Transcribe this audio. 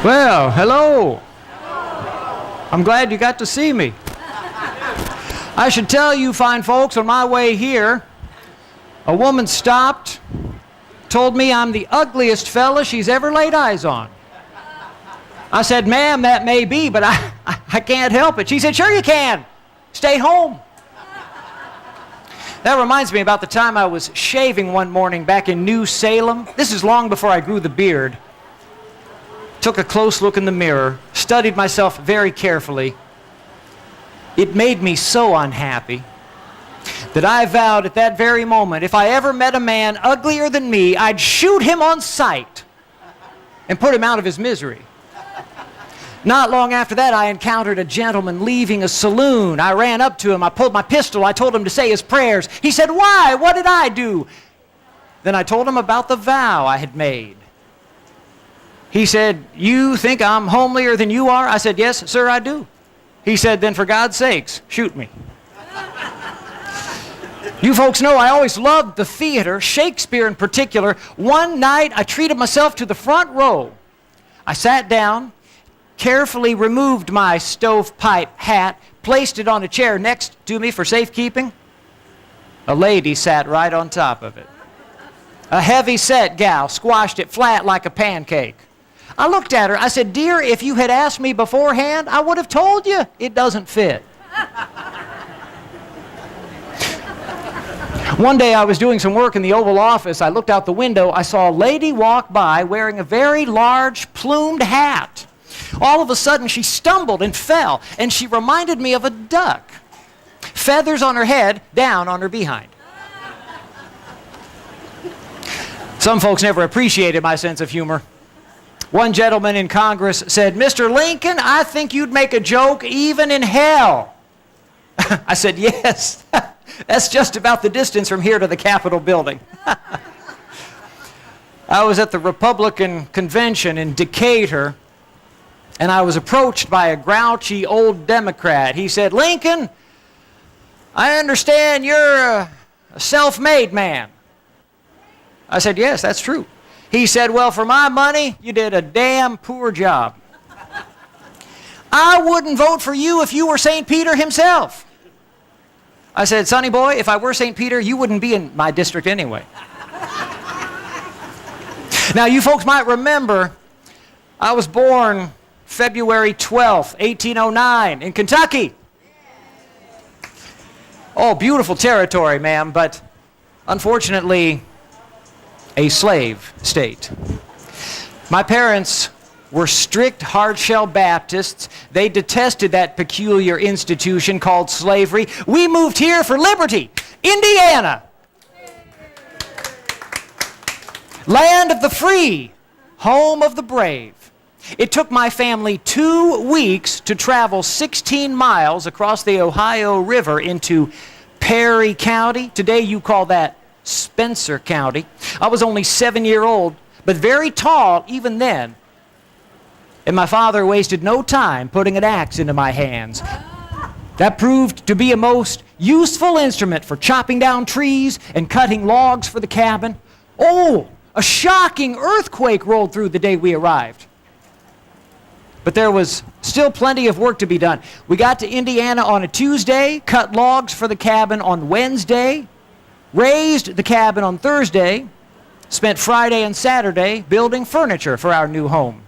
Well, hello. I'm glad you got to see me. I should tell you fine folks, on my way here, a woman stopped, told me I'm the ugliest fella she's ever laid eyes on. I said, ma'am, that may be, but I can't help it. She said, sure you can. Stay home. That reminds me about the time I was shaving one morning back in New Salem. This is long before I grew the beard. Took a close look in the mirror, studied myself very carefully. It made me so unhappy that I vowed at that very moment, if I ever met a man uglier than me, I'd shoot him on sight and put him out of his misery. Not long after that, I encountered a gentleman leaving a saloon. I ran up to him. I pulled my pistol. I told him to say his prayers. He said, why? What did I do? Then I told him about the vow I had made. He said, you think I'm homelier than you are? I said, yes, sir, I do. He said, then for God's sakes, shoot me. You folks know I always loved the theater, Shakespeare in particular. One night, I treated myself to the front row. I sat down, carefully removed my stovepipe hat, placed it on a chair next to me for safekeeping. A lady sat right on top of it. A heavy-set gal squashed it flat like a pancake. I looked at her. I said, dear, if you had asked me beforehand, I would have told you it doesn't fit. One day I was doing some work in the Oval Office. I looked out the window. I saw a lady walk by wearing a very large plumed hat. All of a sudden, she stumbled and fell, and she reminded me of a duck. Feathers on her head, down on her behind. Some folks never appreciated my sense of humor. One gentleman in Congress said, Mr. Lincoln, I think you'd make a joke even in hell. I said, yes, that's just about the distance from here to the Capitol building. I was at the Republican convention in Decatur, and I was approached by a grouchy old Democrat. He said, Lincoln, I understand you're a self-made man. I said, yes, that's true. He said, well, for my money, you did a damn poor job. I wouldn't vote for you if you were St. Peter himself. I said, sonny boy, if I were St. Peter, you wouldn't be in my district anyway. Now, you folks might remember, I was born February 12th, 1809 in Kentucky. Oh, beautiful territory, ma'am, but unfortunately, a slave state. My parents were strict hard-shell Baptists. They detested that peculiar institution called slavery. We moved here for liberty, Indiana. Land of the free, home of the brave. It took my family 2 weeks to travel 16 miles across the Ohio River into Perry County. Today you call that Spencer County. I was only 7-year-old, but very tall even then. And my father wasted no time putting an axe into my hands. That proved to be a most useful instrument for chopping down trees and cutting logs for the cabin. Oh, a shocking earthquake rolled through the day we arrived. But there was still plenty of work to be done. We got to Indiana on a Tuesday, cut logs for the cabin on Wednesday, raised the cabin on Thursday, spent Friday and Saturday building furniture for our new home.